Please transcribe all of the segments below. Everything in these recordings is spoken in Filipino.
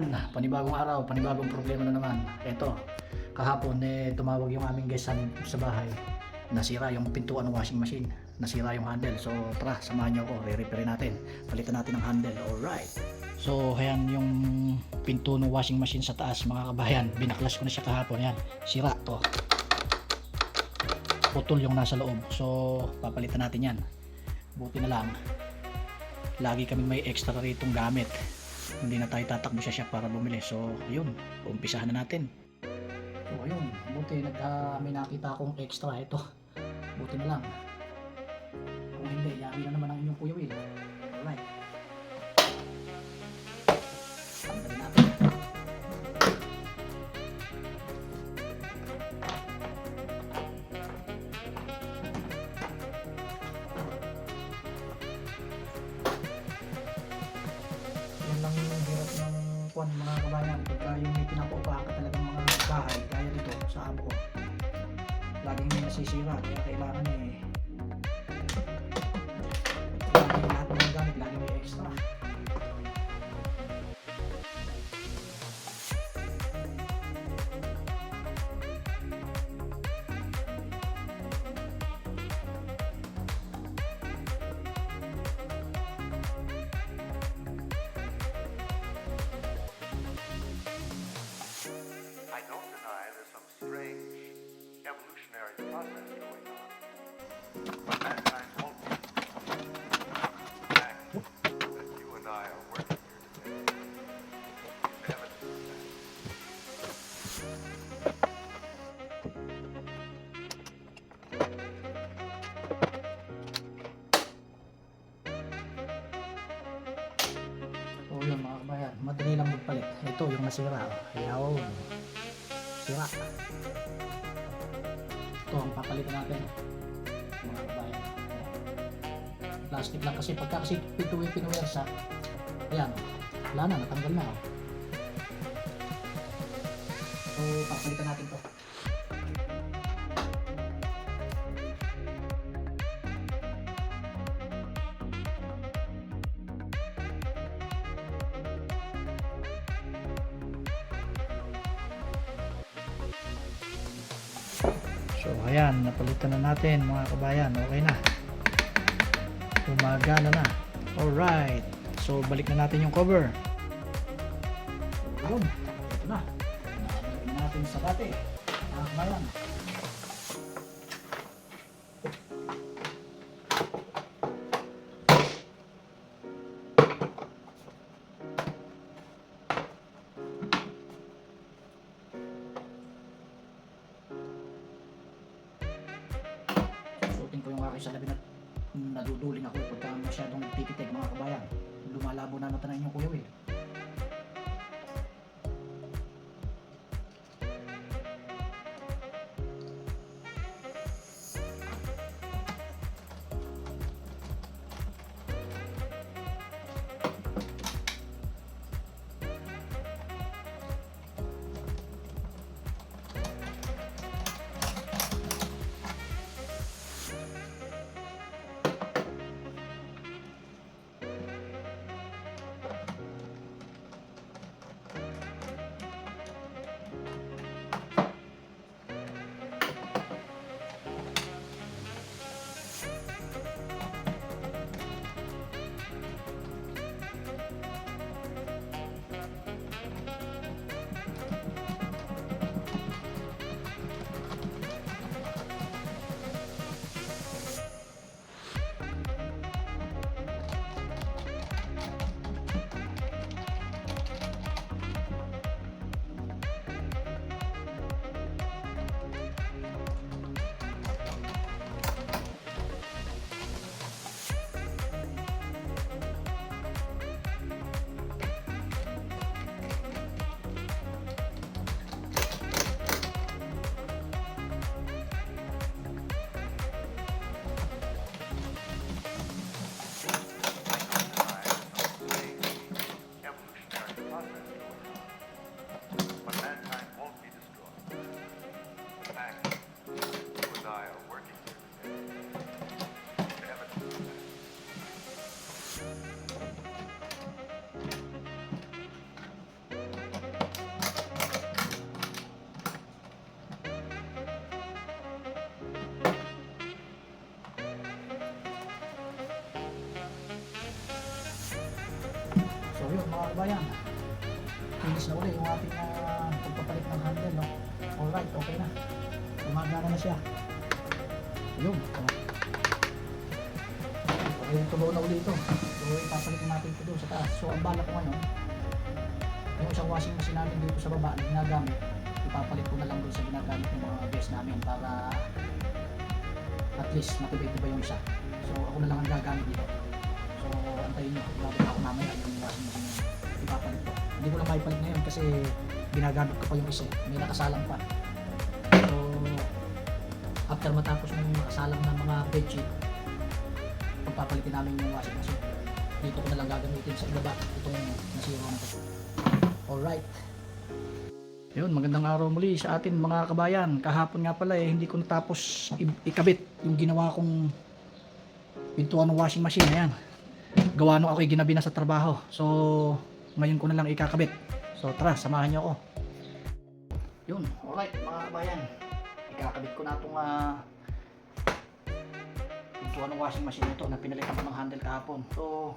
kabayan, panibagong araw, panibagong problema na naman. Eto, kahapon tumawag yung aming guest sa bahay. Nasira yung pintuan ng washing machine. Nasira yung handle. So tara, samahan niyo ako, re-repair natin. Palitan natin ang handle. Alright. So ayan yung pinto ng washing machine sa taas mga kabayan. Binaklas ko na siya kahapon. Ayan, sira to. Putol yung nasa loob. So papalitan natin yan. Buti na lang lagi kaming may extra ritong gamit, hindi na tayo tatakbo sa shop para bumili. So ayun, umpisahan na natin. So ayun, buti may nakita akong extra. Ito, buti na lang, kung hindi yari na naman ang inyong Kuya Will. Alright, tanggalin natin. Lang yung hirap ng kuwan mga kabayan, pagka yung may pinapaupahan ka talagang mga bahay kaya dito sa amo ko, laging may nasisira, kaya kailangan laging lahat ng gamit laging may extra. Evolutionary process going on. Mankind's ultimate fact that you and I are working here today is evidence of that. So yun mga kabayan, madali lang magpalit. Ito yung nasira, ayaw, sira. Ito ang papalitan natin mga kabayan. Plastic lang kasi, pagka kasi pinuwersa, ayan, wala na, natanggal na. So papalitan natin to. So ayan, napalitan na natin mga kabayan. Okay na, gumagana na. Alright, so balik na natin yung cover. Ayun, ito na, nabalik na natin sa dati mga kabayan. Susutin ko yung aking salamin at naduduling ako pagka masyadong nagtipitig mga kabayan. Lumalabo na mata na inyong Kuya Will. kabayan, finish na ulit yung ating pagpapalit ng handle, no? Alright, okay na. Gumagana na siya. Yun. Okay, tulo na ulit ito. So, ipapalit na natin ito doon sa taas. So, ang bala ko ngayon, yung isang washing machine namin dito sa baba na ginagamit, ipapalit ko na lang doon sa ginagamit ng mga guests namin para at least matibay-tibay yung isa. So, ako na lang ang gagamit dito. So, antayin nyo. Bago ako mamaya yung washing machine ipapalit ko. Hindi ko lang maipalit ngayon kasi ginagamit ko pa yung isa. May nakasalang pa. So, after matapos ng nakasalang ng mga bedsheet, pagpapalitin namin yung washing machine. Dito ko na lang gagamitin sa ilaba itong nasira na ito. Alright. Yun, magandang araw muli sa atin mga kabayan. Kahapon nga pala hindi ko natapos ikabit yung ginawa kong pintuan ng washing machine. Ayan. Gawa nung ako'y ginabi na sa trabaho. So, ngayon ko na lang ikakabit. So, tara, samahan niyo ako. Yun, alright mga kabayan. Ikakabit ko na itong pintuan ng washing machine ito na pinalitan ko ng handle kahapon. So,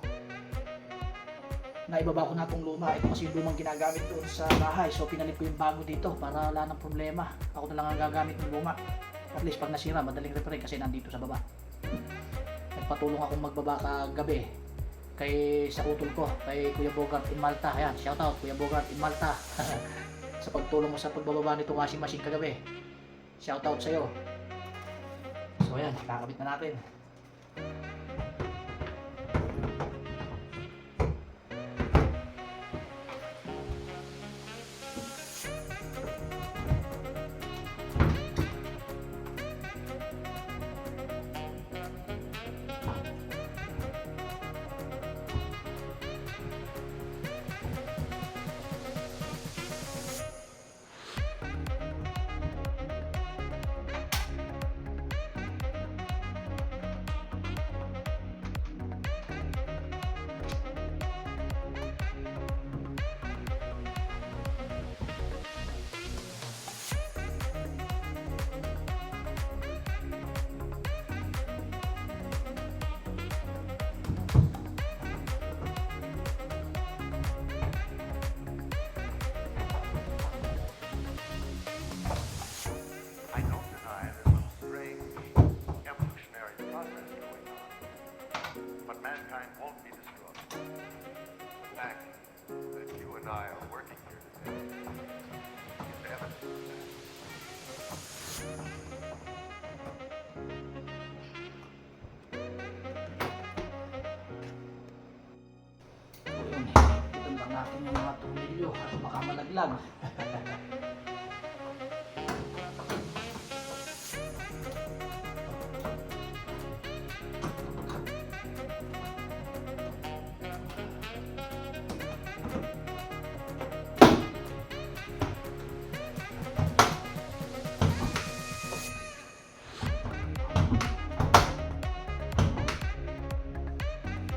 naibaba ko na itong luma. Ito kasi yung lumang ginagamit doon sa bahay. So, pinalit ko yung bago dito para wala ng problema. Ako na lang ang gagamit ng luma. At least pag nasira, madaling repair kasi nandito sa baba. Nagpatulong akong magbaba kagabi kay sa utol ko, kay Kuya Bogart in Malta. Ayan, shoutout Kuya Bogart in Malta. Sa pagtulong mo sa pagbababa nitong washing machine kagabi. Shoutout sa'yo. So, ayan, kakabit na natin. I don't deny there's some strange evolutionary process going on, but mankind won't be destroyed. The fact that you and I are working here today is evidence of that. So, yun, higitan lang natin yung mga tornilyo at baka malaglag.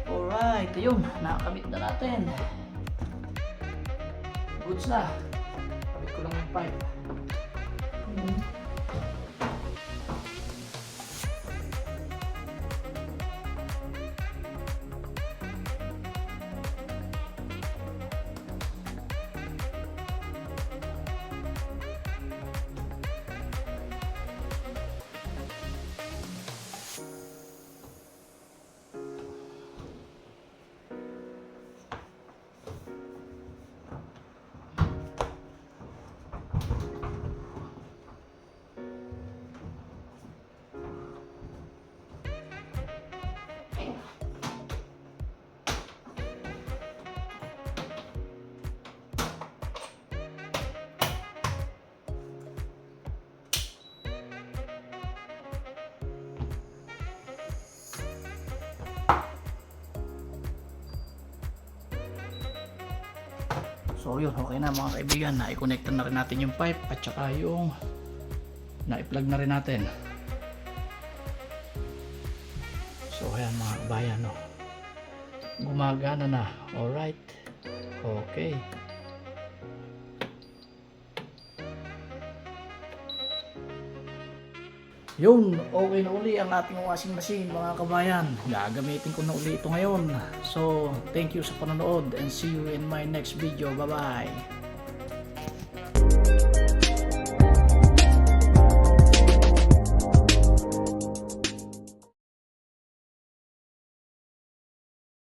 Alright, ayun, nakakabit na natin. Goods na. Kabit ko lang yung pipe. So yun, okay na mga kaibigan, na-connectan na rin natin yung pipe at saka yung na-plug na rin natin. So ayan mga kabayan, no? Gumagana na. Alright, okay. Yun, okay na uli ang ating washing machine mga kabayan. Gagamitin ko na uli ito ngayon. So, thank you sa panonood and see you in my next video. Bye-bye!